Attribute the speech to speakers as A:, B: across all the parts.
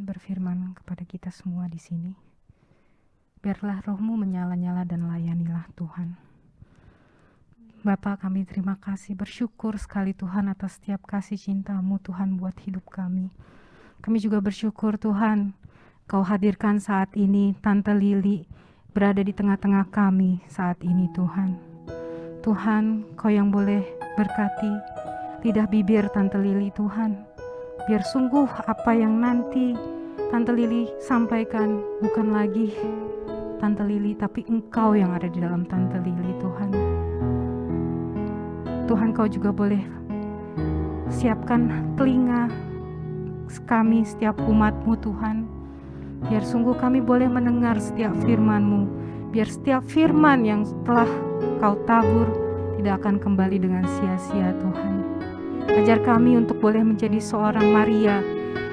A: Tuhan berfirman kepada kita semua di sini. Biarlah roh-Mu menyala-nyala dan layanilah Tuhan. Bapa, kami terima kasih, bersyukur sekali Tuhan atas setiap kasih cinta-Mu Tuhan buat hidup kami. Kami juga bersyukur Tuhan, Kau hadirkan saat ini Tante Lili berada di tengah-tengah kami saat ini Tuhan. Tuhan, Kau yang boleh berkati lidah bibir Tante Lili Tuhan. Biar sungguh apa yang nanti Tante Lili sampaikan bukan lagi Tante Lili, tapi Engkau yang ada di dalam Tante Lili Tuhan. Tuhan, Kau juga boleh siapkan telinga kami, setiap umat-Mu Tuhan. Biar sungguh kami boleh mendengar setiap firman-Mu. Biar setiap firman yang telah Kau tabur tidak akan kembali dengan sia-sia Tuhan. Ajar kami untuk boleh menjadi seorang Maria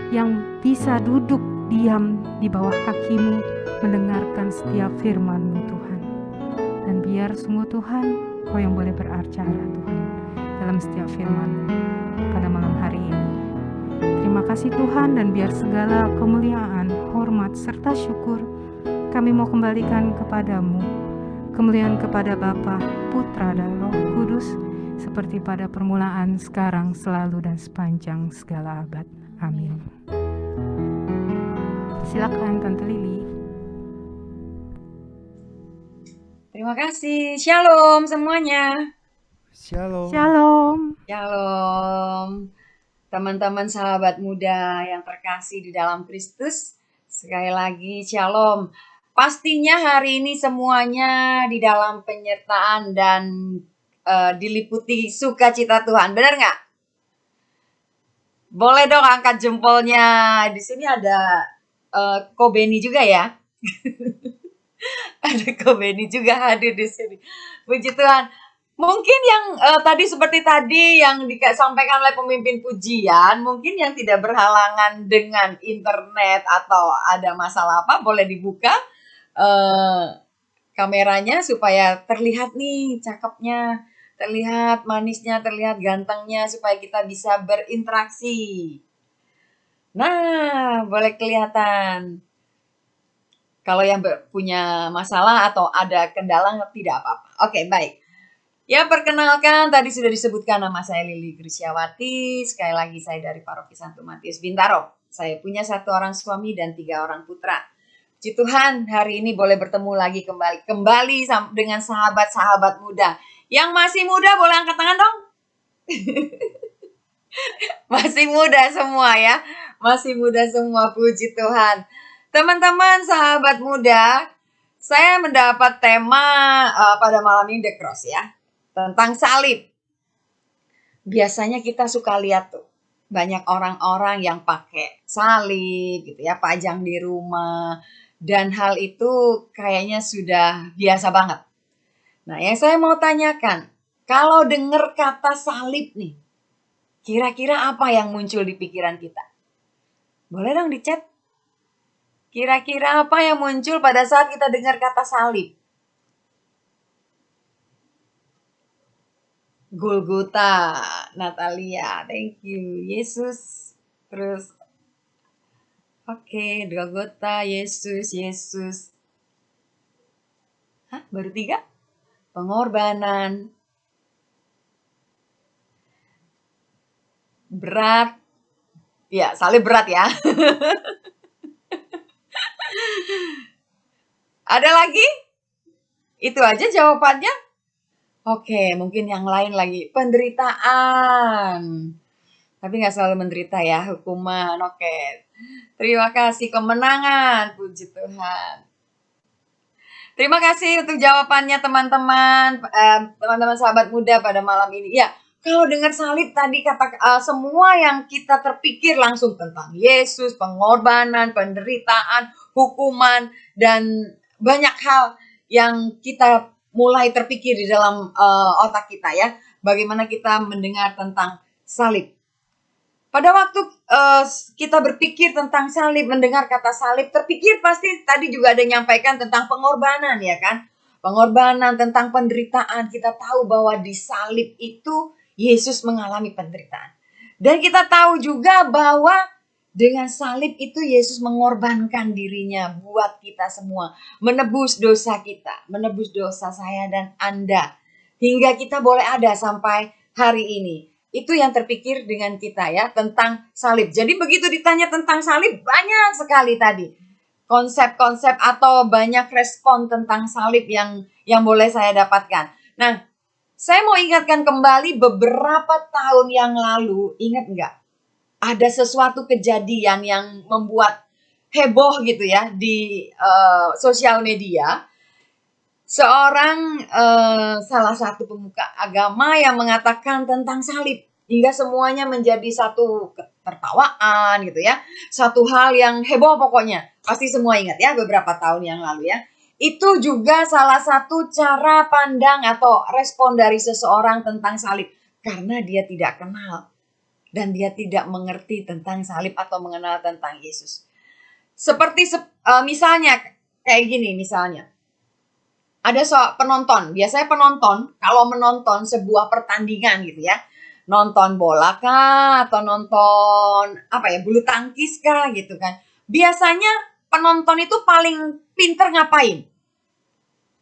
A: yang bisa duduk diam di bawah kaki-Mu, mendengarkan setiap firman-Mu Tuhan. Dan biar sungguh Tuhan, Kau yang boleh beracara Tuhan dalam setiap firman-Mu pada malam hari ini. Terima kasih Tuhan, dan biar segala kemuliaan, hormat, serta syukur kami mau kembalikan kepadamu. Kemuliaan kepada Bapa, Putra, dan Roh Kudus, seperti pada permulaan, sekarang, selalu, dan sepanjang segala abad. Amin. Silakan Tante Lili.
B: Terima kasih. Shalom semuanya.
C: Shalom.
A: Shalom.
B: Shalom. Teman-teman sahabat muda yang terkasih di dalam Kristus. Sekali lagi shalom. Pastinya hari ini semuanya di dalam penyertaan dan diliputi sukacita Tuhan. Benar nggak? Boleh dong angkat jempolnya. Di sini ada Ko Beni juga ya. Ada Ko Beni juga hadir di sini. Puji Tuhan. Mungkin yang tadi seperti tadi yang disampaikan oleh pemimpin pujian, mungkin yang tidak berhalangan dengan internet atau ada masalah apa, boleh dibuka kameranya supaya terlihat nih cakepnya, terlihat manisnya, terlihat gantengnya, supaya kita bisa berinteraksi. Nah, boleh kelihatan. Kalau yang punya masalah atau ada kendala tidak apa-apa. Oke, baik. Ya, perkenalkan, tadi sudah disebutkan nama saya Lili Grisyawati. Sekali lagi saya dari Paroki Santo Matius Bintaro. Saya punya 1 orang suami dan 3 orang putra. Puji Tuhan, hari ini boleh bertemu lagi kembali dengan sahabat-sahabat muda. Yang masih muda boleh angkat tangan dong. Masih muda semua ya. Masih muda semua, puji Tuhan. Teman-teman sahabat muda, saya mendapat tema pada malam ini The Cross ya. Tentang salib. Biasanya kita suka lihat tuh, banyak orang-orang yang pakai salib gitu ya, pajang di rumah, dan hal itu kayaknya sudah biasa banget. Nah, yang saya mau tanyakan, kalau dengar kata salib nih, kira-kira apa yang muncul di pikiran kita? Boleh dong di chat. Kira-kira apa yang muncul pada saat kita dengar kata salib? Golgota, Natalia, thank you. Yesus, terus oke, Golgota, Yesus. Hah, baru 3? Pengorbanan, berat, ya salib berat ya. Ada lagi? Itu aja jawabannya? Oke, mungkin yang lain lagi. Penderitaan. Tapi nggak selalu menderita ya, hukuman. Oke. Terima kasih, kemenangan. Puji Tuhan. Terima kasih untuk jawabannya teman-teman. Teman-teman sahabat muda pada malam ini. Ya, kalau dengar salib tadi kata semua yang kita terpikir langsung tentang Yesus, pengorbanan, penderitaan, hukuman, dan banyak hal yang kita mulai terpikir di dalam otak kita ya. Bagaimana kita mendengar tentang salib. Pada waktu kita berpikir tentang salib, mendengar kata salib, terpikir pasti tadi juga ada nyampaikan tentang pengorbanan ya kan. Pengorbanan, tentang penderitaan. Kita tahu bahwa di salib itu Yesus mengalami penderitaan. Dan kita tahu juga bahwa Dengan salib itu Yesus mengorbankan dirinya buat kita semua. Menebus dosa kita, menebus dosa saya dan Anda. Hingga kita boleh ada sampai hari ini. Itu yang terpikir dengan kita ya, tentang salib. Jadi begitu ditanya tentang salib, banyak sekali tadi konsep-konsep atau banyak respon tentang salib yang boleh saya dapatkan. Nah, saya mau ingatkan kembali beberapa tahun yang lalu, ingat nggak? Ada sesuatu kejadian yang membuat heboh gitu ya di sosial media. Seorang salah satu pemuka agama yang mengatakan tentang salib hingga semuanya menjadi satu ketertawaan gitu ya. Satu hal yang heboh pokoknya. Pasti semua ingat ya beberapa tahun yang lalu ya. Itu juga salah satu cara pandang atau respon dari seseorang tentang salib karena dia tidak kenal dan dia tidak mengerti tentang salib atau mengenal tentang Yesus. Seperti misalnya kayak gini misalnya. Ada penonton, biasanya penonton kalau menonton sebuah pertandingan gitu ya, nonton bola kah atau nonton apa ya bulu tangkis kah gitu kan. Biasanya penonton itu paling pinter ngapain?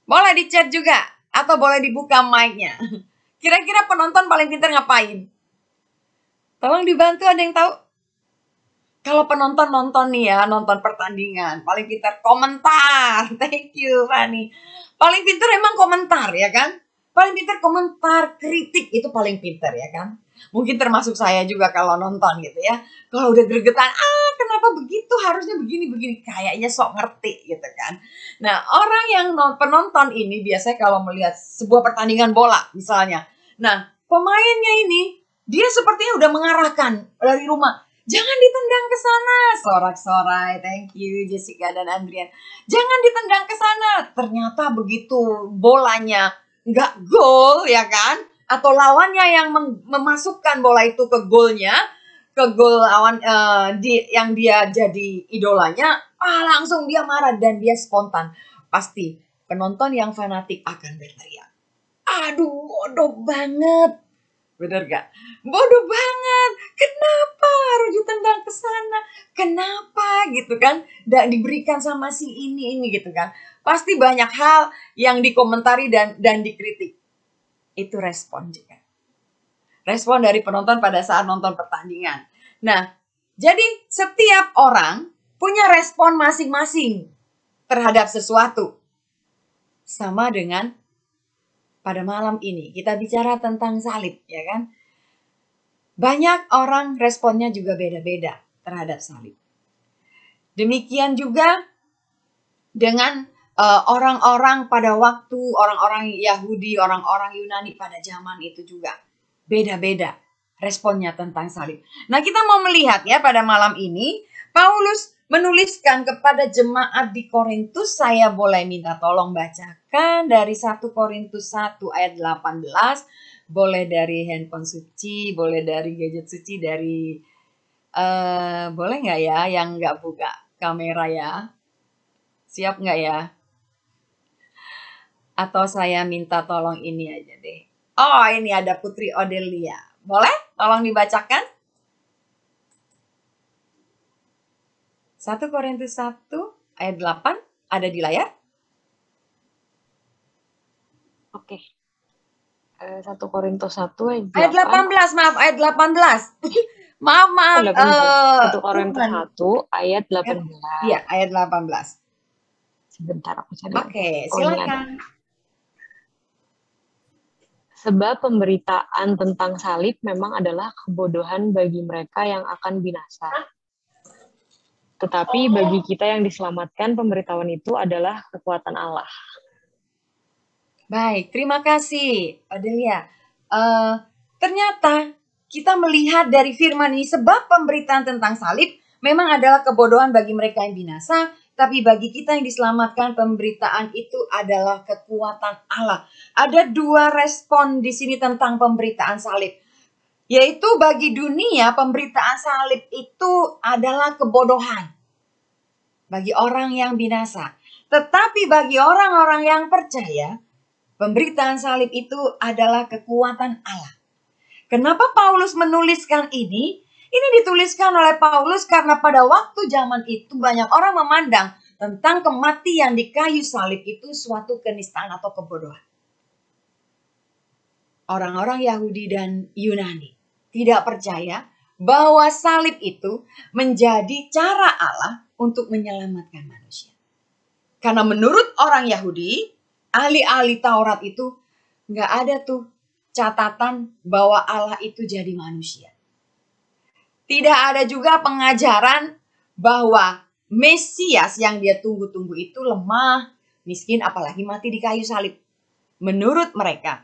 B: Boleh di chat juga atau boleh dibuka mic-nya. Kira-kira penonton paling pinter ngapain? Tolong dibantu, ada yang tahu? Kalau penonton nonton nih ya, nonton pertandingan, paling pintar komentar. Thank you, Fanny. Paling pintar emang komentar ya kan? Paling pintar komentar, kritik itu paling pintar ya kan? Mungkin termasuk saya juga kalau nonton gitu ya. Kalau udah gregetan, kenapa begitu? Harusnya begini-begini. Kayaknya sok ngerti gitu kan. Nah, orang yang penonton ini biasanya kalau melihat sebuah pertandingan bola misalnya. Nah, pemainnya ini, dia sepertinya udah mengarahkan dari rumah. Jangan ditendang ke sana, sorak-sorai. Thank you Jessica dan Andrian. Jangan ditendang ke sana. Ternyata begitu bolanya nggak gol ya kan? Atau lawannya yang memasukkan bola itu ke golnya, ke gol lawan yang dia jadi idolanya, langsung dia marah dan dia spontan. Pasti penonton yang fanatik akan berteriak. Aduh, bodoh banget. Bener gak? Bodoh banget. Kenapa harus ditendang ke sana? Kenapa gitu kan? Dan diberikan sama si ini gitu kan? Pasti banyak hal yang dikomentari dan dikritik. Itu respon juga. Respon dari penonton pada saat nonton pertandingan. Nah, jadi setiap orang punya respon masing-masing terhadap sesuatu. Sama dengan pada malam ini kita bicara tentang salib, ya kan? Banyak orang responnya juga beda-beda terhadap salib. Demikian juga dengan orang-orang pada waktu, orang-orang Yahudi, orang-orang Yunani pada zaman itu juga beda-beda responnya tentang salib. Nah, kita mau melihat ya pada malam ini, Paulus menuliskan kepada jemaat di Korintus. Saya boleh minta tolong bacakan dari 1 Korintus 1 ayat 18. Boleh dari handphone suci, boleh dari gadget suci, dari boleh nggak ya yang nggak buka kamera ya? Siap nggak ya? Atau saya minta tolong ini aja deh. Oh, ini ada Putri Odelia. Boleh? Tolong dibacakan. 1 Korintus 1 ayat 8 ada di layar.
C: Oke. 1 Korintus 1 ayat 8.
B: Ayat 18, maaf, ayat 18. maaf.
C: 1 Korintus 1 ayat 18.
B: Iya, ayat 18.
C: Sebentar aku cari.
B: Oke, silakan.
C: Sebab pemberitaan tentang salib memang adalah kebodohan bagi mereka yang akan binasa. Tetapi bagi kita yang diselamatkan, pemberitahuan itu adalah kekuatan Allah.
B: Baik, terima kasih, Odelia. Ternyata kita melihat dari firman ini, sebab pemberitaan tentang salib memang adalah kebodohan bagi mereka yang binasa, tapi bagi kita yang diselamatkan, pemberitaan itu adalah kekuatan Allah. Ada 2 respon di sini tentang pemberitaan salib. Yaitu bagi dunia, pemberitaan salib itu adalah kebodohan bagi orang yang binasa. Tetapi bagi orang-orang yang percaya, pemberitaan salib itu adalah kekuatan Allah. Kenapa Paulus menuliskan ini? Ini dituliskan oleh Paulus karena pada waktu zaman itu banyak orang memandang tentang kematian di kayu salib itu suatu kenistaan atau kebodohan. Orang-orang Yahudi dan Yunani tidak percaya bahwa salib itu menjadi cara Allah untuk menyelamatkan manusia. Karena menurut orang Yahudi, ahli-ahli Taurat itu nggak ada tuh catatan bahwa Allah itu jadi manusia. Tidak ada juga pengajaran bahwa Mesias yang dia tunggu-tunggu itu lemah, miskin, apalagi mati di kayu salib. Menurut mereka,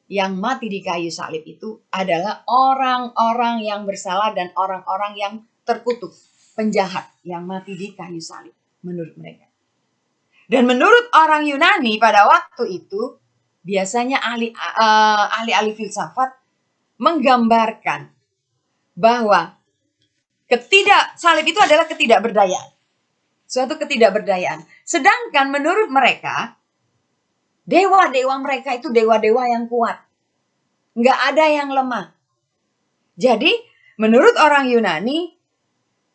B: yang mati di kayu salib itu adalah orang-orang yang bersalah dan orang-orang yang terkutuk, penjahat yang mati di kayu salib menurut mereka. Dan menurut orang Yunani pada waktu itu, biasanya ahli-ahli filsafat menggambarkan bahwa salib itu adalah ketidakberdayaan. Suatu ketidakberdayaan. Sedangkan menurut mereka, dewa-dewa mereka itu dewa-dewa yang kuat. Nggak ada yang lemah. Jadi, menurut orang Yunani,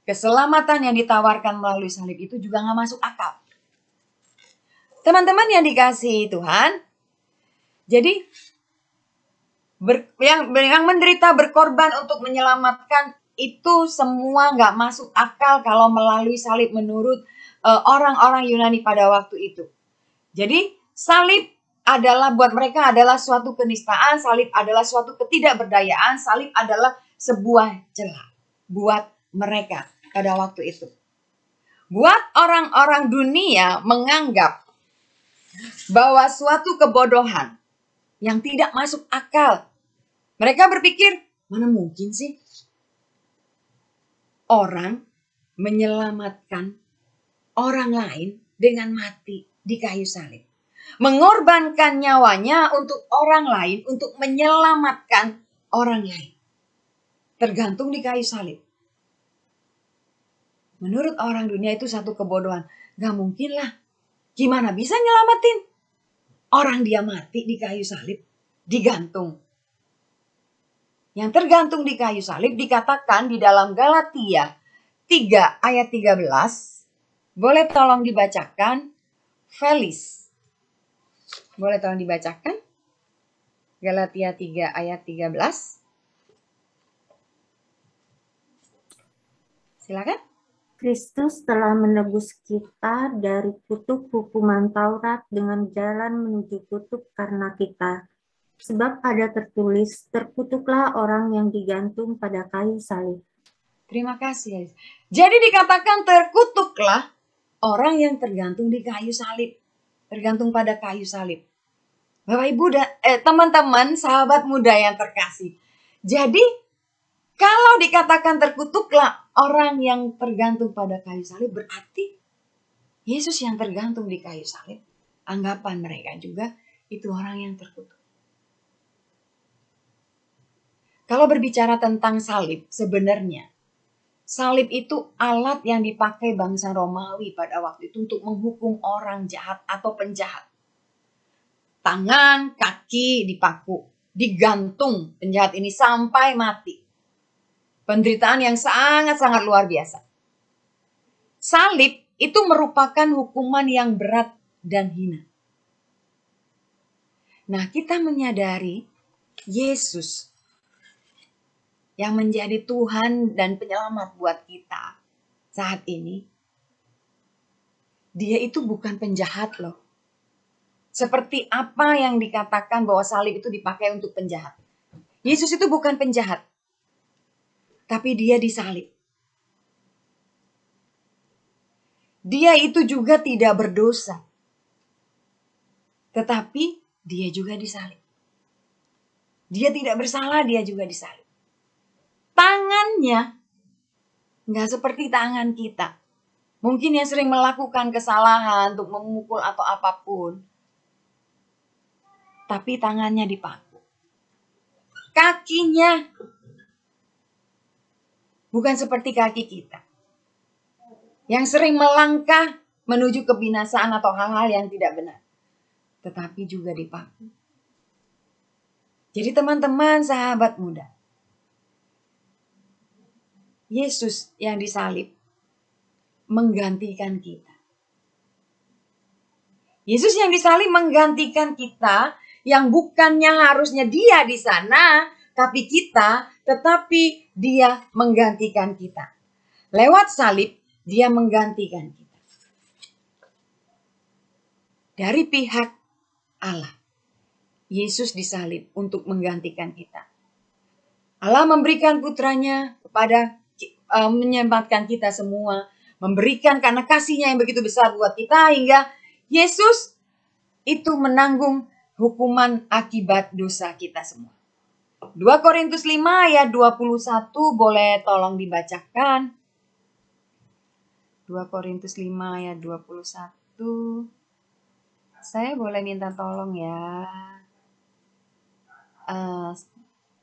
B: keselamatan yang ditawarkan melalui salib itu juga nggak masuk akal. Teman-teman yang dikasihi Tuhan, jadi yang menderita berkorban untuk menyelamatkan itu semua nggak masuk akal kalau melalui salib menurut orang-orang Yunani pada waktu itu. Jadi salib adalah buat mereka adalah suatu kenistaan, salib adalah suatu ketidakberdayaan, salib adalah sebuah celah buat mereka pada waktu itu. Buat orang-orang dunia menganggap bahwa suatu kebodohan yang tidak masuk akal. Mereka berpikir, mana mungkin sih orang menyelamatkan orang lain dengan mati di kayu salib. Mengorbankan nyawanya untuk orang lain, untuk menyelamatkan orang lain. Tergantung di kayu salib. Menurut orang dunia itu satu kebodohan. Gak mungkin lah. Gimana bisa nyelamatin? Orang dia mati di kayu salib, digantung. Yang tergantung di kayu salib dikatakan di dalam Galatia 3 ayat 13. Boleh tolong dibacakan? Felis. Boleh tolong dibacakan? Galatia 3 ayat 13. Silakan.
D: Kristus telah menebus kita dari kutuk hukuman Taurat dengan jalan menuju kutuk karena kita. Sebab ada tertulis, terkutuklah orang yang digantung pada kayu salib.
B: Terima kasih. Jadi dikatakan terkutuklah orang yang tergantung di kayu salib. Tergantung pada kayu salib. Bapak Ibu dan teman-teman, sahabat muda yang terkasih. Jadi kalau dikatakan terkutuklah orang yang tergantung pada kayu salib, berarti Yesus yang tergantung di kayu salib. Anggapan mereka juga itu orang yang terkutuk. Kalau berbicara tentang salib, sebenarnya salib itu alat yang dipakai bangsa Romawi pada waktu itu untuk menghukum orang jahat atau penjahat. Tangan, kaki dipaku, digantung penjahat ini sampai mati. Penderitaan yang sangat-sangat luar biasa. Salib itu merupakan hukuman yang berat dan hina. Nah, kita menyadari Yesus yang menjadi Tuhan dan penyelamat buat kita saat ini. Dia itu bukan penjahat loh. Seperti apa yang dikatakan bahwa salib itu dipakai untuk penjahat. Yesus itu bukan penjahat. Tapi dia disalib. Dia itu juga tidak berdosa. Tetapi dia juga disalib. Dia tidak bersalah, dia juga disalib. Tangannya nggak seperti tangan kita. Mungkin yang sering melakukan kesalahan untuk memukul atau apapun. Tapi tangannya dipaku. Kakinya bukan seperti kaki kita. Yang sering melangkah menuju kebinasaan atau hal-hal yang tidak benar. Tetapi juga dipaku. Jadi teman-teman, sahabat muda. Yesus yang disalib menggantikan kita. Yesus yang disalib menggantikan kita, yang bukannya harusnya dia di sana, tapi kita, tetapi dia menggantikan kita. Lewat salib, dia menggantikan kita. Dari pihak Allah, Yesus disalib untuk menggantikan kita. Allah memberikan putranya kepada menyelamatkan kita semua, memberikan karena kasihnya yang begitu besar buat kita, hingga Yesus itu menanggung hukuman akibat dosa kita semua. 2 Korintus 5 ayat 21 boleh tolong dibacakan. 2 Korintus 5 ayat 21. Saya boleh minta tolong ya.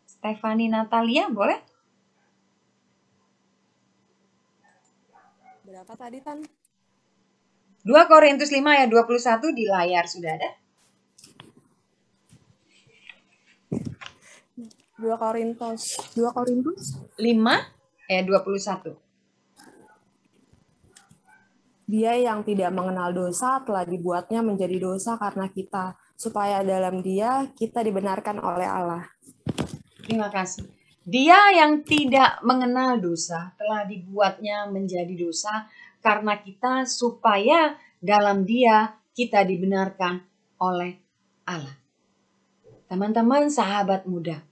B: Stefani Natalia boleh?
E: Berapa tadi, Tan?
B: 2 Korintus 5 ayat 21 di layar sudah ada.
E: 2 Korintus
B: 5 ayat 21.
E: Dia yang tidak mengenal dosa telah dibuatnya menjadi dosa karena kita, supaya dalam Dia kita dibenarkan oleh Allah.
B: Terima kasih. Dia yang tidak mengenal dosa telah dibuatnya menjadi dosa karena kita, supaya dalam Dia kita dibenarkan oleh Allah. Teman-teman, sahabat muda,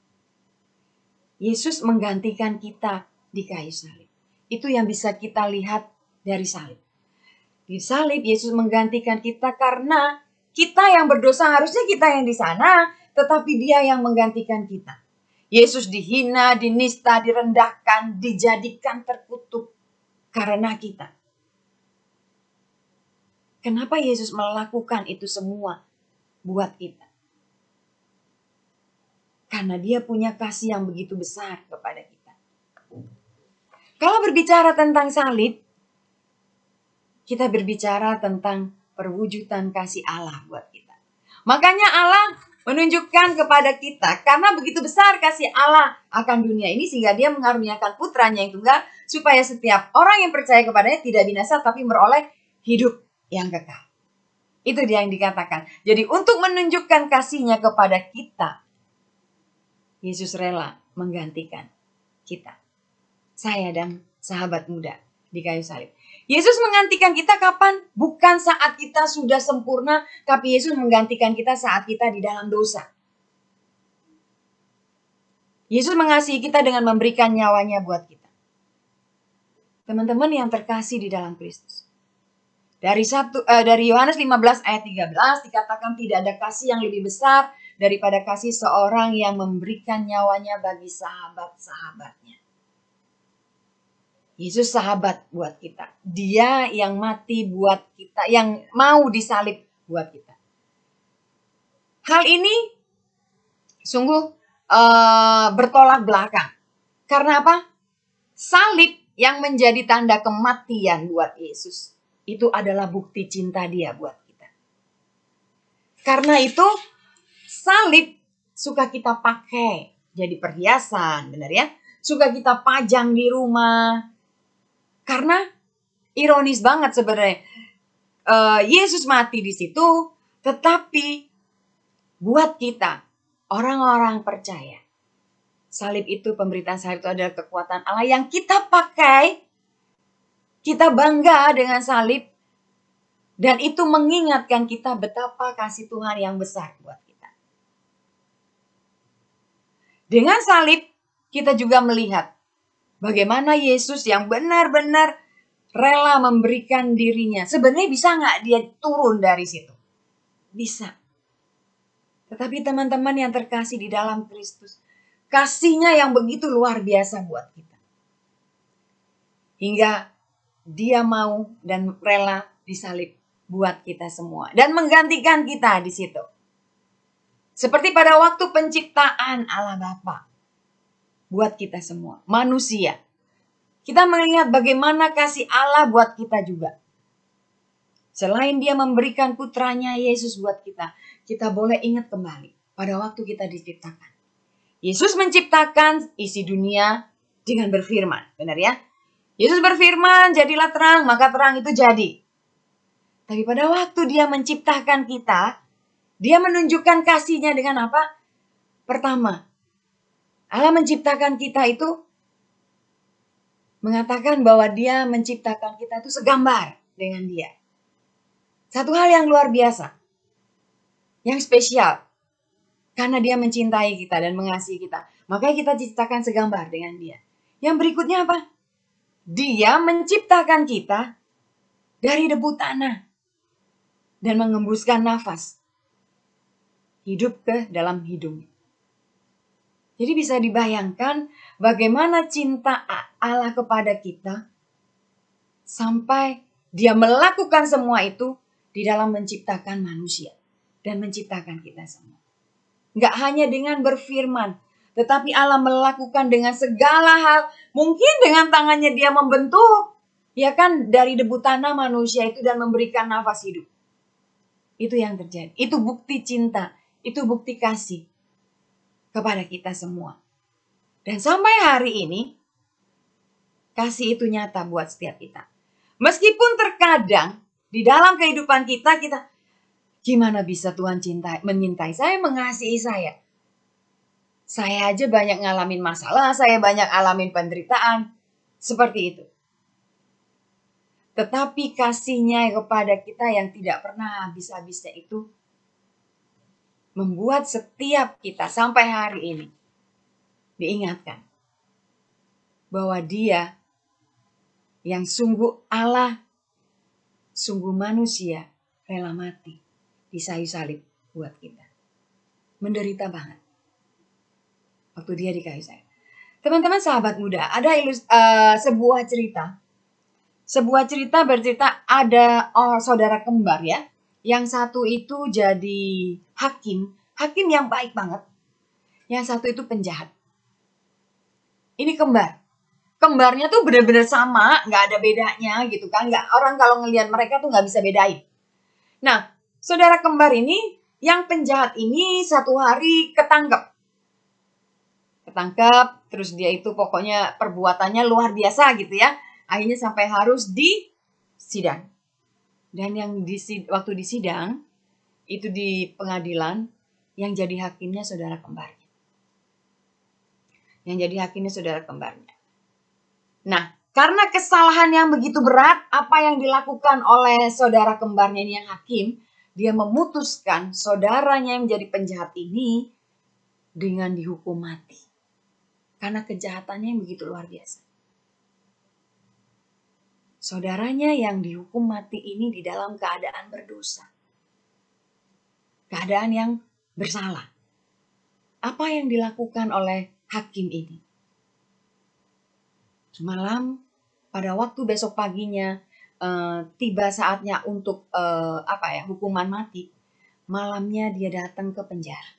B: Yesus menggantikan kita di kayu salib. Itu yang bisa kita lihat dari salib. Di salib Yesus menggantikan kita karena kita yang berdosa, harusnya kita yang di sana, tetapi Dia yang menggantikan kita. Yesus dihina, dinista, direndahkan, dijadikan terkutuk karena kita. Kenapa Yesus melakukan itu semua buat kita? Karena Dia punya kasih yang begitu besar kepada kita. Kalau berbicara tentang salib, kita berbicara tentang perwujudan kasih Allah buat kita. Makanya Allah menunjukkan kepada kita, karena begitu besar kasih Allah akan dunia ini, sehingga Dia mengaruniakan putranya yang tunggal, supaya setiap orang yang percaya kepadanya tidak binasa, tapi meroleh hidup yang kekal. Itu dia yang dikatakan. Jadi untuk menunjukkan kasihnya kepada kita, Yesus rela menggantikan kita. Saya dan sahabat muda di kayu salib. Yesus menggantikan kita kapan? Bukan saat kita sudah sempurna, tapi Yesus menggantikan kita saat kita di dalam dosa. Yesus mengasihi kita dengan memberikan nyawanya buat kita. Teman-teman yang terkasih di dalam Kristus. Dari Yohanes 15 ayat 13 dikatakan tidak ada kasih yang lebih besar daripada kasih seorang yang memberikan nyawanya bagi sahabat-sahabatnya. Yesus sahabat buat kita. Dia yang mati buat kita, yang mau disalib buat kita. Hal ini sungguh bertolak belakang. Karena apa? Salib yang menjadi tanda kematian buat Yesus, itu adalah bukti cinta Dia buat kita. Karena itu salib suka kita pakai jadi perhiasan, benar ya? Suka kita pajang di rumah. Karena ironis banget sebenarnya. Yesus mati di situ, tetapi buat kita, orang-orang percaya, salib itu, pemberitaan salib itu adalah kekuatan Allah yang kita pakai. Kita bangga dengan salib. Dan itu mengingatkan kita betapa kasih Tuhan yang besar buat kita. Dengan salib, kita juga melihat bagaimana Yesus yang benar-benar rela memberikan dirinya. Sebenarnya bisa nggak Dia turun dari situ? Bisa. Tetapi teman-teman yang terkasih di dalam Kristus, kasihnya yang begitu luar biasa buat kita. Hingga Dia mau dan rela disalib buat kita semua. Dan menggantikan kita di situ. Seperti pada waktu penciptaan Allah Bapa. Buat kita semua, manusia. Kita melihat bagaimana kasih Allah buat kita juga. Selain Dia memberikan putranya Yesus buat kita, kita boleh ingat kembali pada waktu kita diciptakan. Yesus menciptakan isi dunia dengan berfirman, benar ya? Yesus berfirman, jadilah terang, maka terang itu jadi. Tapi pada waktu dia menciptakan kita, dia menunjukkan kasihnya dengan apa? Pertama, Allah menciptakan kita itu mengatakan bahwa dia menciptakan kita itu segambar dengan dia. Satu hal yang luar biasa, yang spesial. Karena dia mencintai kita dan mengasihi kita. Makanya kita diciptakan segambar dengan dia. Yang berikutnya apa? Dia menciptakan kita dari debu tanah. Dan mengembuskan nafas. Hidup ke dalam hidung. Jadi bisa dibayangkan bagaimana cinta Allah kepada kita. Sampai dia melakukan semua itu di dalam menciptakan manusia. Dan menciptakan kita semua. Nggak hanya dengan berfirman, tetapi Allah melakukan dengan segala hal. Mungkin dengan tangannya dia membentuk, ya kan, dari debu tanah manusia itu dan memberikan nafas hidup. Itu yang terjadi. Itu bukti cinta, itu bukti kasih kepada kita semua. Dan sampai hari ini, kasih itu nyata buat setiap kita. Meskipun terkadang di dalam kehidupan kita, gimana bisa Tuhan menyintai saya, mengasihi saya? Saya aja banyak ngalamin masalah, saya banyak ngalamin penderitaan. Seperti itu. Tetapi kasihnya kepada kita yang tidak pernah habis-habisnya itu membuat setiap kita sampai hari ini diingatkan bahwa dia yang sungguh Allah, sungguh manusia, rela mati di kayu salib buat kita. Menderita banget. Waktu dia di kayu salib. Teman-teman sahabat muda, ada sebuah cerita. Sebuah cerita bercerita ada saudara kembar ya. Yang satu itu jadi hakim yang baik banget. Yang satu itu penjahat. Ini kembar. Kembarnya tuh benar-benar sama, nggak ada bedanya gitu kan. Orang kalau ngelihat mereka tuh nggak bisa bedain. Nah, saudara kembar ini, yang penjahat ini satu hari ketangkep, terus dia itu pokoknya perbuatannya luar biasa gitu ya. Akhirnya sampai harus disidang. Dan waktu disidang, itu di pengadilan, yang jadi hakimnya saudara kembarnya. Nah, karena kesalahan yang begitu berat, apa yang dilakukan oleh saudara kembarnya ini yang hakim, dia memutuskan saudaranya yang menjadi penjahat ini dengan dihukum mati. Karena kejahatannya yang begitu luar biasa. Saudaranya yang dihukum mati ini di dalam keadaan berdosa. Keadaan yang bersalah. Apa yang dilakukan oleh hakim ini? Malam, pada waktu besok paginya tiba saatnya untuk hukuman mati. Malamnya dia datang ke penjara.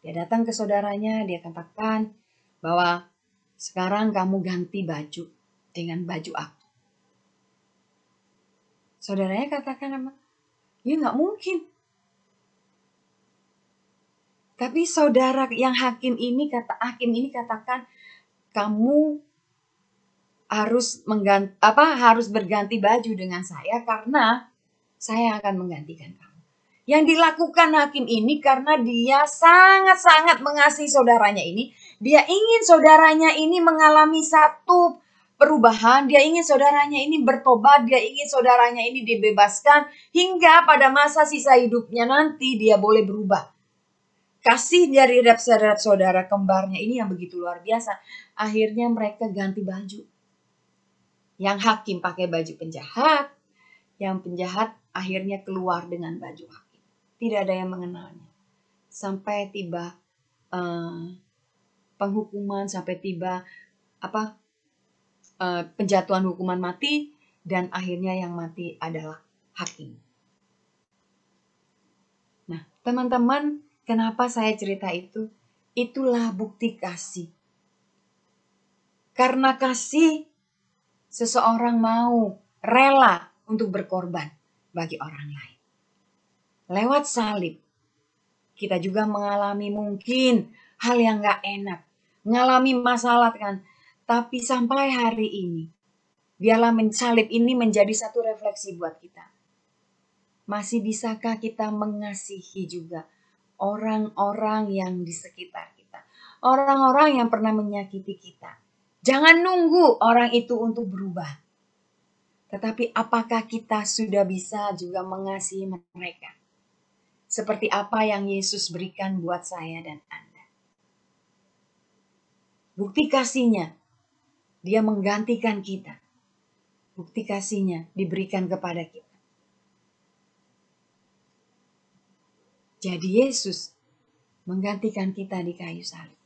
B: Dia datang ke saudaranya, dia katakan bahwa sekarang kamu ganti baju dengan baju aku. Saudaranya katakan apa? Ya nggak mungkin. Tapi saudara yang hakim ini katakan kamu harus berganti baju dengan saya karena saya akan menggantikan kamu. Yang dilakukan hakim ini karena dia sangat-sangat mengasihi saudaranya ini. Dia ingin saudaranya ini mengalami satu perubahan. Dia ingin saudaranya ini bertobat. Dia ingin saudaranya ini dibebaskan. Hingga pada masa sisa hidupnya nanti dia boleh berubah. Kasih dari saudara kembarnya ini yang begitu luar biasa. Akhirnya mereka ganti baju. Yang hakim pakai baju penjahat. Yang penjahat akhirnya keluar dengan baju hakim. Tidak ada yang mengenalnya. Sampai tiba penghukuman, sampai tiba penjatuhan hukuman mati, dan akhirnya yang mati adalah hakim. Nah, teman-teman, kenapa saya cerita itu? Itulah bukti kasih. Karena kasih, seseorang mau rela untuk berkorban bagi orang lain. Lewat salib, kita juga mengalami mungkin hal yang gak enak, ngalami masalah kan. Tapi sampai hari ini, biarlah salib ini menjadi satu refleksi buat kita. Masih bisakah kita mengasihi juga orang-orang yang di sekitar kita, orang-orang yang pernah menyakiti kita. Jangan nunggu orang itu untuk berubah. Tetapi apakah kita sudah bisa juga mengasihi mereka? Seperti apa yang Yesus berikan buat saya dan Anda. Bukti kasihnya, dia menggantikan kita. Bukti kasihnya diberikan kepada kita. Jadi Yesus menggantikan kita di kayu salib.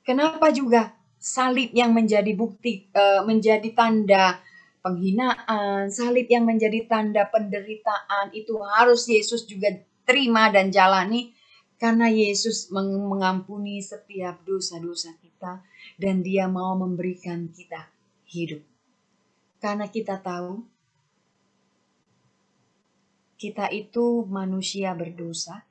B: Kenapa juga salib yang menjadi bukti, menjadi tanda penghinaan, salib yang menjadi tanda penderitaan itu harus Yesus juga terima dan jalani, karena Yesus mengampuni setiap dosa-dosa kita dan Dia mau memberikan kita hidup. Karena kita tahu kita itu manusia berdosa.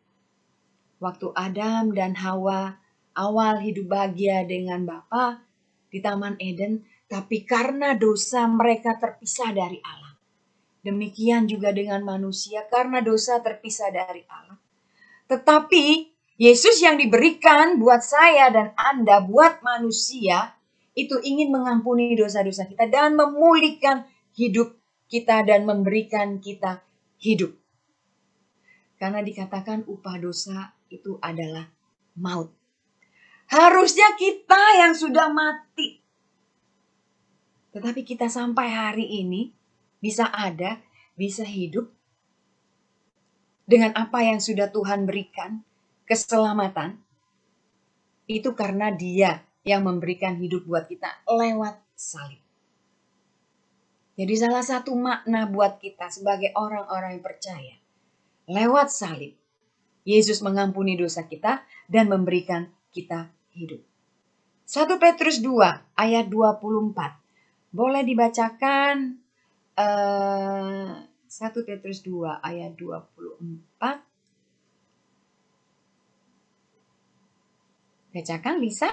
B: Waktu Adam dan Hawa awal hidup bahagia dengan Bapa di Taman Eden, tapi karena dosa mereka terpisah dari Allah. Demikian juga dengan manusia, karena dosa terpisah dari Allah. Tetapi Yesus yang diberikan buat saya dan Anda, buat manusia, itu ingin mengampuni dosa-dosa kita dan memulihkan hidup kita dan memberikan kita hidup. Karena dikatakan upah dosa itu adalah maut. Harusnya kita yang sudah mati. Tetapi kita sampai hari ini bisa ada, bisa hidup dengan apa yang sudah Tuhan berikan, keselamatan. Itu karena Dia yang memberikan hidup buat kita lewat salib. Jadi salah satu makna buat kita sebagai orang-orang yang percaya, lewat salib, Yesus mengampuni dosa kita dan memberikan kita hidup. 1 Petrus 2 ayat 24. Boleh dibacakan 1 Petrus 2 ayat 24. Bacakan Lisa.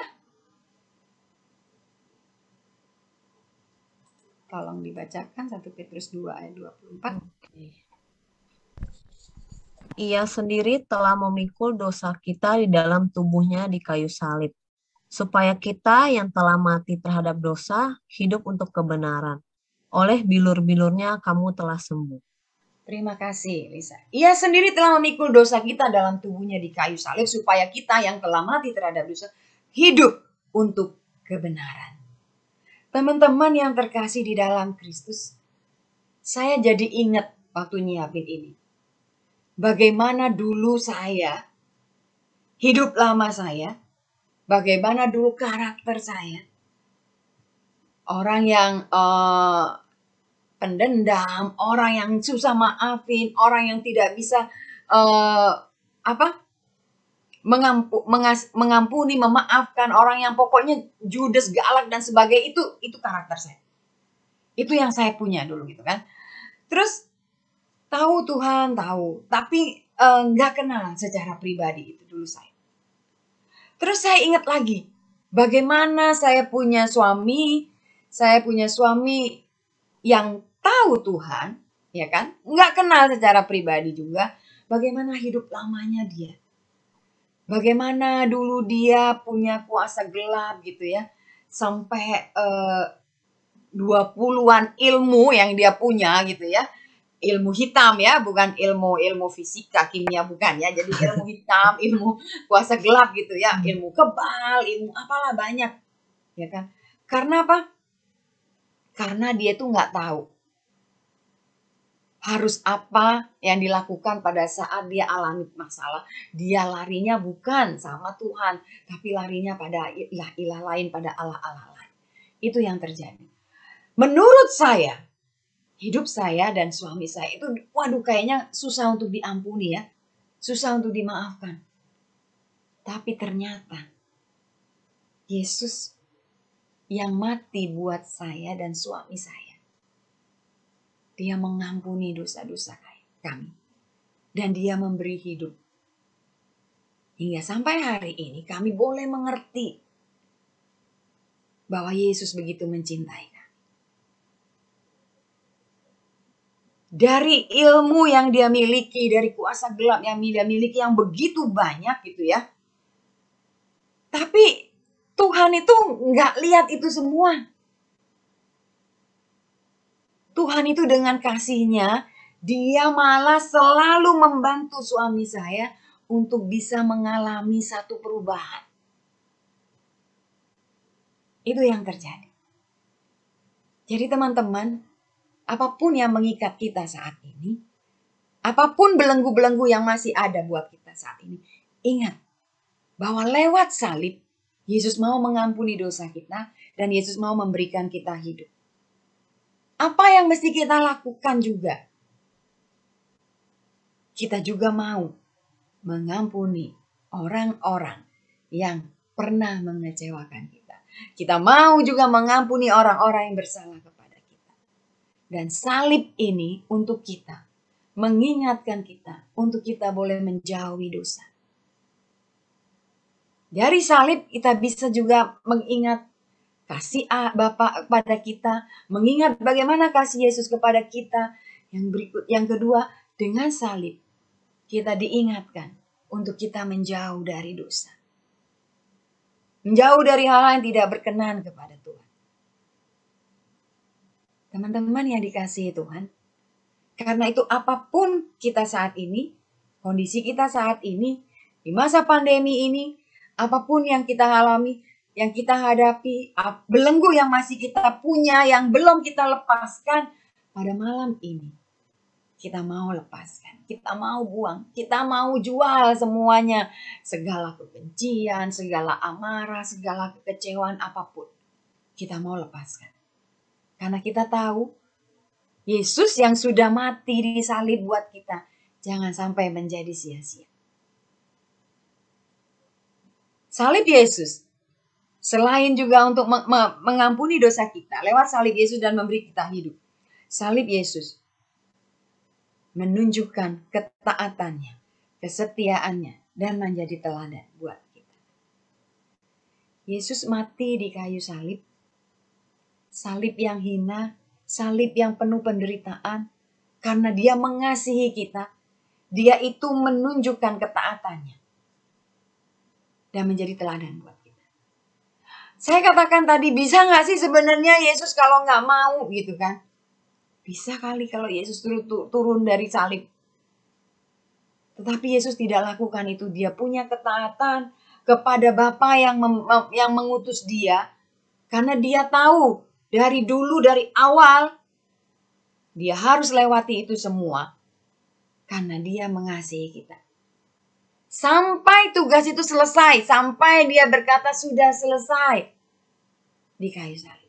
B: Tolong dibacakan 1 Petrus 2 ayat 24.
F: Ia sendiri telah memikul dosa kita di dalam tubuhnya di kayu salib, supaya kita yang telah mati terhadap dosa hidup untuk kebenaran. Oleh bilur-bilurnya kamu telah sembuh.
B: Terima kasih Lisa. Ia sendiri telah memikul dosa kita dalam tubuhnya di kayu salib, supaya kita yang telah mati terhadap dosa hidup untuk kebenaran. Teman-teman yang terkasih di dalam Kristus, saya jadi ingat waktu nyiapin ini. Bagaimana dulu saya, hidup lama saya, bagaimana dulu karakter saya. Orang yang pendendam, orang yang susah maafin, orang yang tidak bisa mengampuni, memaafkan, orang yang pokoknya judes, galak dan sebagainya, itu karakter saya. Itu yang saya punya dulu gitu kan. Terus tahu Tuhan, tahu, tapi nggak kenal secara pribadi itu dulu saya. Terus saya ingat lagi, bagaimana saya punya suami yang tahu Tuhan, ya kan? Nggak kenal secara pribadi juga, bagaimana hidup lamanya dia. Bagaimana dulu dia punya kuasa gelap gitu ya, sampai 20-an ilmu yang dia punya gitu ya. Ilmu hitam ya, bukan ilmu fisika, kimia, bukan ya. Jadi ilmu hitam, ilmu kuasa gelap gitu ya, ilmu kebal, ilmu apalah banyak, ya kan? Karena apa? Karena dia tuh nggak tahu harus apa yang dilakukan pada saat dia alami masalah. Dia larinya bukan sama Tuhan, tapi larinya pada ilah-ilah lain, pada Allah-Allah lain. Itu yang terjadi. Menurut saya, hidup saya dan suami saya itu, waduh kayaknya susah untuk diampuni ya. Susah untuk dimaafkan. Tapi ternyata Yesus yang mati buat saya dan suami saya. Dia mengampuni dosa-dosa kami. Dan dia memberi hidup. Hingga sampai hari ini kami boleh mengerti bahwa Yesus begitu mencintai kami. Dari ilmu yang dia miliki, dari kuasa gelap yang dia miliki yang begitu banyak gitu ya. Tapi Tuhan itu nggak lihat itu semua. Tuhan itu dengan kasihnya, dia malah selalu membantu suami saya untuk bisa mengalami satu perubahan. Itu yang terjadi. Jadi teman-teman, apapun yang mengikat kita saat ini, apapun belenggu-belenggu yang masih ada buat kita saat ini, ingat bahwa lewat salib, Yesus mau mengampuni dosa kita dan Yesus mau memberikan kita hidup. Apa yang mesti kita lakukan juga? Kita juga mau mengampuni orang-orang yang pernah mengecewakan kita. Kita mau juga mengampuni orang-orang yang bersalah kepada kita. Dan salib ini untuk kita, mengingatkan kita, untuk kita boleh menjauhi dosa. Dari salib kita bisa juga mengingat kasih Bapa kepada kita, mengingat bagaimana kasih Yesus kepada kita. Yang kedua, dengan salib kita diingatkan untuk kita menjauh dari dosa. Menjauh dari hal yang tidak berkenan kepada Tuhan. Teman-teman yang dikasihi Tuhan, karena itu apapun kita saat ini, kondisi kita saat ini, di masa pandemi ini, apapun yang kita alami, yang kita hadapi, belenggu yang masih kita punya, yang belum kita lepaskan, pada malam ini kita mau lepaskan, kita mau buang, kita mau jual semuanya. Segala kebencian, segala amarah, segala kekecewaan apapun. Kita mau lepaskan. Karena kita tahu Yesus yang sudah mati di salib buat kita, jangan sampai menjadi sia-sia. Salib Yesus, selain juga untuk mengampuni dosa kita, lewat salib Yesus dan memberi kita hidup. Salib Yesus menunjukkan ketaatannya, kesetiaannya, dan menjadi teladan buat kita. Yesus mati di kayu salib, salib yang hina, salib yang penuh penderitaan, karena dia mengasihi kita, dia itu menunjukkan ketaatannya, dan menjadi teladan buat kita. Saya katakan tadi, bisa gak sih sebenarnya Yesus kalau gak mau gitu kan? Bisa kali kalau Yesus turun dari salib. Tetapi Yesus tidak lakukan itu. Dia punya ketaatan kepada Bapa yang mengutus dia. Karena dia tahu dari dulu, dari awal, dia harus lewati itu semua. Karena dia mengasihi kita. Sampai tugas itu selesai. Sampai dia berkata sudah selesai. Di kayu salib.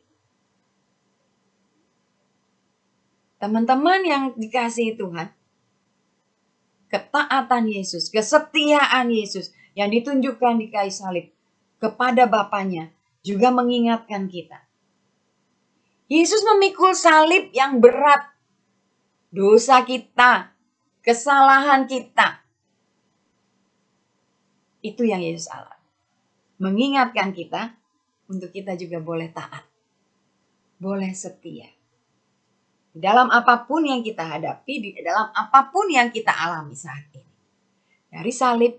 B: Teman-teman yang dikasihi Tuhan, ketaatan Yesus, kesetiaan Yesus yang ditunjukkan di kayu salib kepada Bapanya juga mengingatkan kita. Yesus memikul salib yang berat, dosa kita, kesalahan kita. Itu yang Yesus alami. Mengingatkan kita untuk kita juga boleh taat, boleh setia. Dalam apapun yang kita hadapi, di dalam apapun yang kita alami saat ini. Dari salib,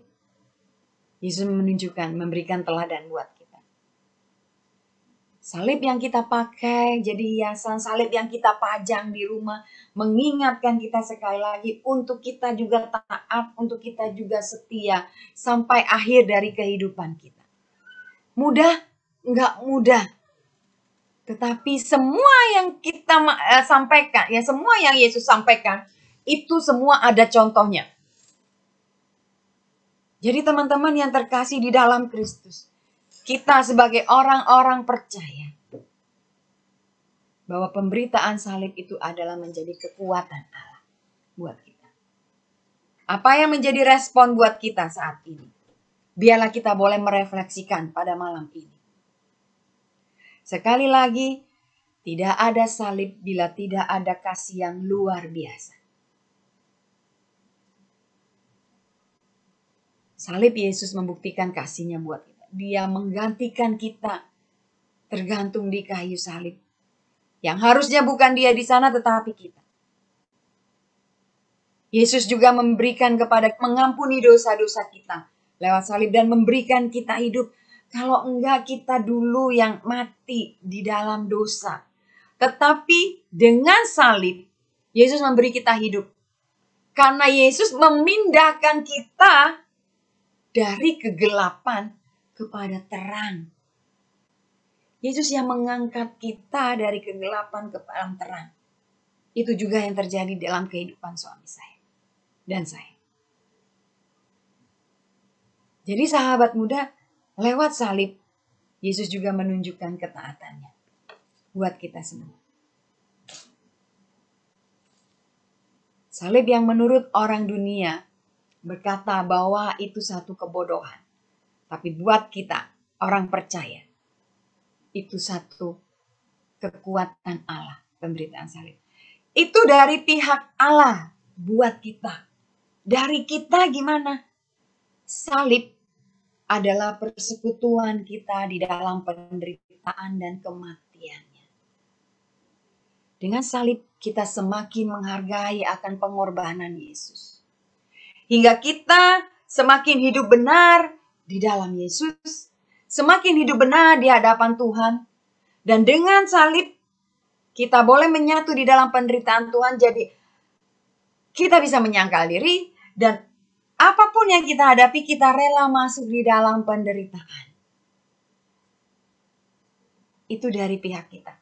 B: Yesus menunjukkan, memberikan teladan buat kita. Salib yang kita pakai jadi hiasan, salib yang kita pajang di rumah, mengingatkan kita sekali lagi untuk kita juga taat, untuk kita juga setia, sampai akhir dari kehidupan kita. Mudah? Enggak mudah. Tetapi semua yang kita sampaikan, ya semua yang Yesus sampaikan, itu semua ada contohnya. Jadi teman-teman yang terkasih di dalam Kristus, kita sebagai orang-orang percaya bahwa pemberitaan salib itu adalah menjadi kekuatan Allah buat kita. Apa yang menjadi respon buat kita saat ini? Biarlah kita boleh merefleksikan pada malam ini. Sekali lagi, tidak ada salib bila tidak ada kasih yang luar biasa. Salib Yesus membuktikan kasih-Nya buat kita. Dia menggantikan kita tergantung di kayu salib. Yang harusnya bukan Dia di sana tetapi kita. Yesus juga mengampuni dosa-dosa kita lewat salib dan memberikan kita hidup. Kalau enggak, kita dulu yang mati di dalam dosa. Tetapi dengan salib, Yesus memberi kita hidup. Karena Yesus memindahkan kita dari kegelapan kepada terang. Yesus yang mengangkat kita dari kegelapan ke dalam terang. Itu juga yang terjadi dalam kehidupan suami saya dan saya. Jadi sahabat muda, lewat salib, Yesus juga menunjukkan ketaatannya buat kita semua. Salib yang menurut orang dunia berkata bahwa itu satu kebodohan. Tapi buat kita, orang percaya, itu satu kekuatan Allah, pemberitaan salib. Itu dari pihak Allah buat kita. Dari kita gimana? Salib adalah persekutuan kita di dalam penderitaan dan kematiannya. Dengan salib kita semakin menghargai akan pengorbanan Yesus. Hingga kita semakin hidup benar di dalam Yesus, semakin hidup benar di hadapan Tuhan. Dan dengan salib kita boleh menyatu di dalam penderitaan Tuhan. Jadi kita bisa menyangkal diri dan apapun yang kita hadapi, kita rela masuk di dalam penderitaan. Itu dari pihak kita.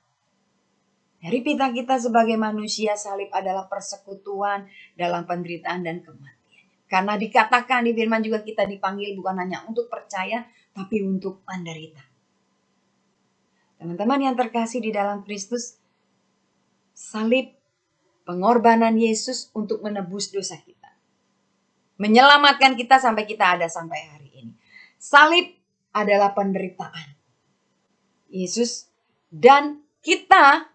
B: Dari pihak kita sebagai manusia, salib adalah persekutuan dalam penderitaan dan kematian. Karena dikatakan di firman juga kita dipanggil bukan hanya untuk percaya, tapi untuk menderita. Teman-teman yang terkasih di dalam Kristus, salib pengorbanan Yesus untuk menebus dosa kita. Menyelamatkan kita sampai kita ada sampai hari ini. Salib adalah penderitaan Yesus dan kita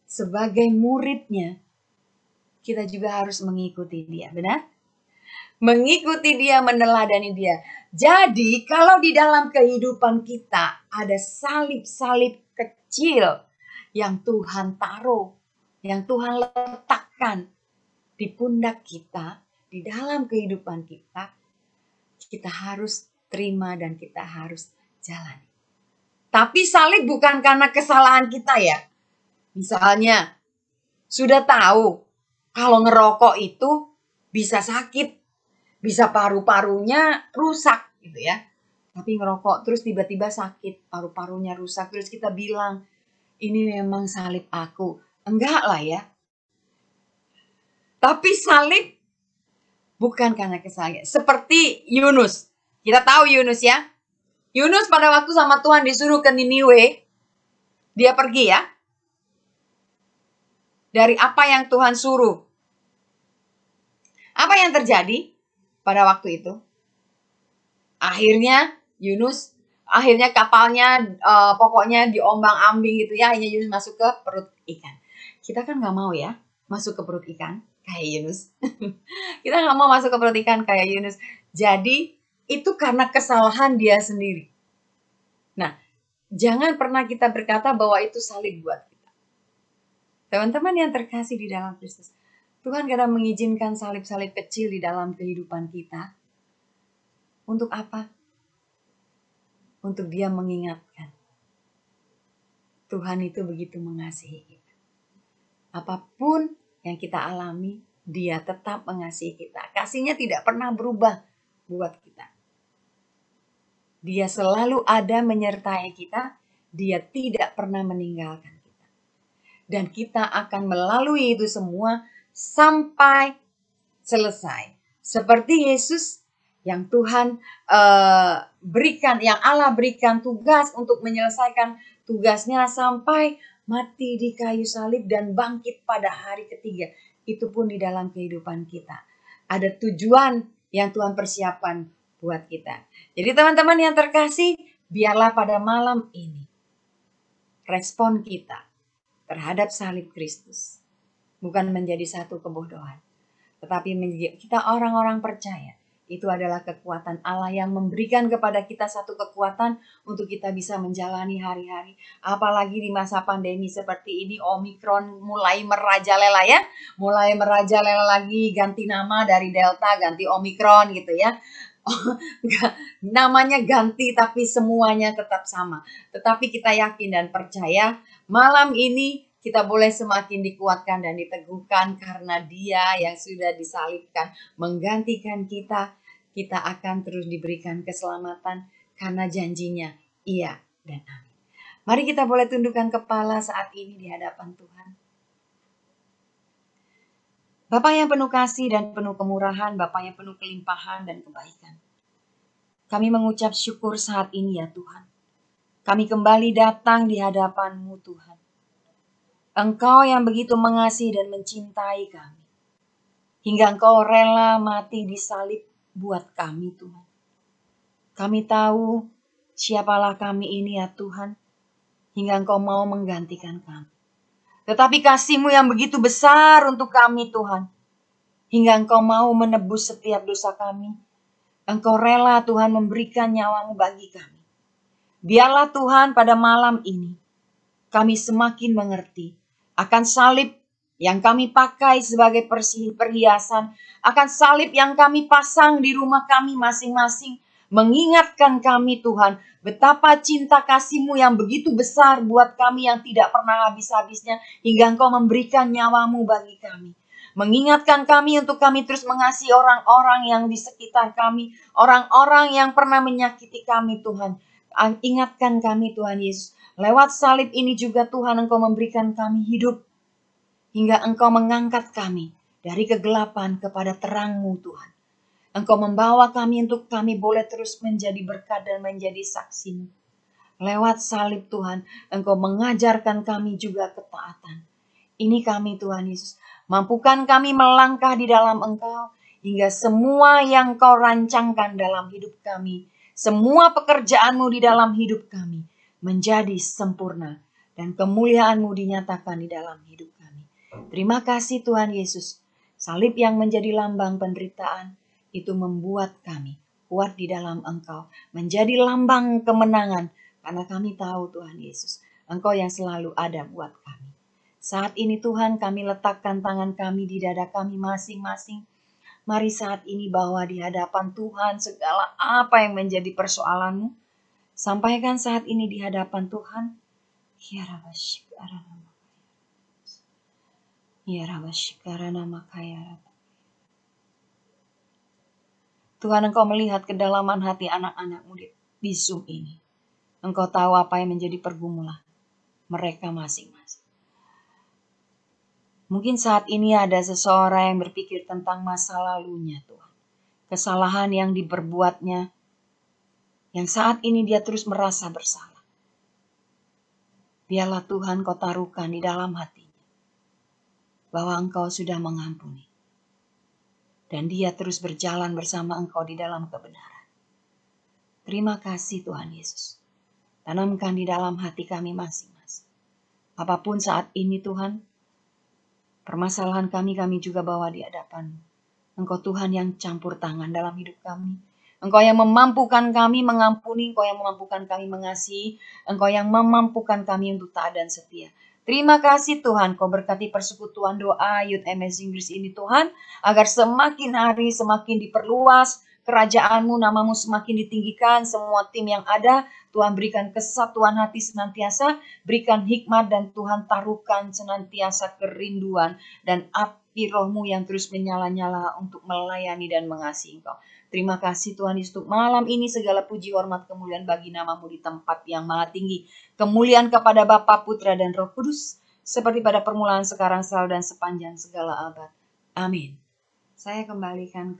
B: sebagai muridnya, kita juga harus mengikuti Dia, benar? Mengikuti Dia, meneladani Dia. Jadi kalau di dalam kehidupan kita ada salib-salib kecil yang Tuhan taruh, yang Tuhan letakkan di pundak kita, di dalam kehidupan kita, kita harus terima dan kita harus jalani. Tapi salib bukan karena kesalahan kita ya. Misalnya, sudah tahu kalau ngerokok itu bisa sakit, bisa paru-parunya rusak gitu ya. Tapi ngerokok terus tiba-tiba sakit, paru-parunya rusak, terus kita bilang, ini memang salib aku. Enggak lah ya. Tapi salib bukan karena kesalahan. Seperti Yunus. Kita tahu Yunus ya. Yunus pada waktu sama Tuhan disuruh ke Niniwe, dia pergi ya. Dari apa yang Tuhan suruh. Apa yang terjadi pada waktu itu? Akhirnya Yunus, kapalnya pokoknya diombang-ambing gitu ya. Akhirnya Yunus masuk ke perut ikan. Kita kan gak mau ya masuk ke perut ikan kayak Yunus. Kita gak mau masuk ke perut ikan kayak Yunus. Jadi itu karena kesalahan dia sendiri. Nah, jangan pernah kita berkata bahwa itu salib buat kita. Teman-teman yang terkasih di dalam Kristus, Tuhan kadang mengizinkan salib-salib kecil di dalam kehidupan kita. Untuk apa? Untuk Dia mengingatkan. Tuhan itu begitu mengasihi kita. Apapun yang kita alami, Dia tetap mengasihi kita. Kasih-Nya tidak pernah berubah buat kita. Dia selalu ada menyertai kita. Dia tidak pernah meninggalkan kita. Dan kita akan melalui itu semua sampai selesai. Seperti Yesus yang Tuhan berikan, yang Allah berikan tugas untuk menyelesaikan tugasnya sampai mati di kayu salib dan bangkit pada hari ketiga. Itu pun di dalam kehidupan kita. Ada tujuan yang Tuhan persiapkan buat kita. Jadi teman-teman yang terkasih, biarlah pada malam ini respon kita terhadap salib Kristus bukan menjadi satu kebodohan, tetapi kita orang-orang percaya Itu adalah kekuatan Allah yang memberikan kepada kita satu kekuatan untuk kita bisa menjalani hari-hari. Apalagi di masa pandemi seperti ini, Omikron mulai merajalela ya. Mulai merajalela lagi, ganti nama dari Delta, ganti Omikron gitu ya. Namanya ganti tapi semuanya tetap sama. Tetapi kita yakin dan percaya malam ini kita boleh semakin dikuatkan dan diteguhkan karena Dia yang sudah disalibkan menggantikan kita. Kita akan terus diberikan keselamatan karena janjinya iya dan amin. Mari kita boleh tundukkan kepala saat ini di hadapan Tuhan. Bapa yang penuh kasih dan penuh kemurahan, Bapa yang penuh kelimpahan dan kebaikan. Kami mengucap syukur saat ini ya Tuhan. Kami kembali datang di hadapan-Mu Tuhan. Engkau yang begitu mengasihi dan mencintai kami. Hingga Engkau rela mati di salib buat kami Tuhan. Kami tahu siapalah kami ini ya Tuhan. Hingga Engkau mau menggantikan kami. Tetapi kasih-Mu yang begitu besar untuk kami Tuhan. Hingga Engkau mau menebus setiap dosa kami. Engkau rela Tuhan memberikan nyawa-Mu bagi kami. Biarlah Tuhan pada malam ini kami semakin mengerti akan salib yang kami pakai sebagai perhiasan, akan salib yang kami pasang di rumah kami masing-masing, mengingatkan kami Tuhan, betapa cinta kasih-Mu yang begitu besar buat kami yang tidak pernah habis-habisnya, hingga Engkau memberikan nyawa-Mu bagi kami. Mengingatkan kami untuk kami terus mengasihi orang-orang yang di sekitar kami, orang-orang yang pernah menyakiti kami Tuhan. Ingatkan kami Tuhan Yesus, lewat salib ini juga Tuhan Engkau memberikan kami hidup, hingga Engkau mengangkat kami dari kegelapan kepada terang-Mu Tuhan. Engkau membawa kami untuk kami boleh terus menjadi berkat dan menjadi saksi-Mu. Lewat salib Tuhan, Engkau mengajarkan kami juga ketaatan. Ini kami Tuhan Yesus. Mampukan kami melangkah di dalam Engkau, hingga semua yang Kau rancangkan dalam hidup kami, semua pekerjaan-Mu di dalam hidup kami, menjadi sempurna. Dan kemuliaan-Mu dinyatakan di dalam hidup kami. Terima kasih Tuhan Yesus. Salib yang menjadi lambang penderitaan itu membuat kami kuat di dalam Engkau. Menjadi lambang kemenangan. Karena kami tahu Tuhan Yesus, Engkau yang selalu ada buat kami. Saat ini Tuhan kami letakkan tangan kami di dada kami masing-masing. Mari saat ini bawa di hadapan Tuhan segala apa yang menjadi persoalan-Mu. Sampaikan saat ini di hadapan Tuhan. Tuhan Engkau melihat kedalaman hati anak-anak-Mu di Zoom ini. Engkau tahu apa yang menjadi pergumulan mereka masing-masing. Mungkin saat ini ada seseorang yang berpikir tentang masa lalunya Tuhan. Kesalahan yang diperbuatnya, yang saat ini dia terus merasa bersalah. Biarlah Tuhan Kau taruhkan di dalam hatinya, bahwa Engkau sudah mengampuni. Dan dia terus berjalan bersama Engkau di dalam kebenaran. Terima kasih Tuhan Yesus. Tanamkan di dalam hati kami masing-masing. Apapun saat ini Tuhan, permasalahan kami juga bawa di hadapan-Mu. Engkau Tuhan yang campur tangan dalam hidup kami. Engkau yang memampukan kami mengampuni, Engkau yang memampukan kami mengasihi, Engkau yang memampukan kami untuk taat dan setia. Terima kasih Tuhan, Kau berkati persekutuan doa Youth Amazing Grace ini Tuhan, agar semakin hari semakin diperluas, kerajaan-Mu, nama-Mu semakin ditinggikan, semua tim yang ada, Tuhan berikan kesatuan hati senantiasa, berikan hikmat dan Tuhan taruhkan senantiasa kerinduan dan api Roh-Mu yang terus menyala-nyala untuk melayani dan mengasihi Engkau. Terima kasih Tuhan Yesus untuk malam ini segala puji hormat kemuliaan bagi nama-Mu di tempat yang maha tinggi. Kemuliaan kepada Bapa, Putra dan Roh Kudus, seperti pada permulaan sekarang selalu dan sepanjang segala abad. Amin. Saya kembalikan ke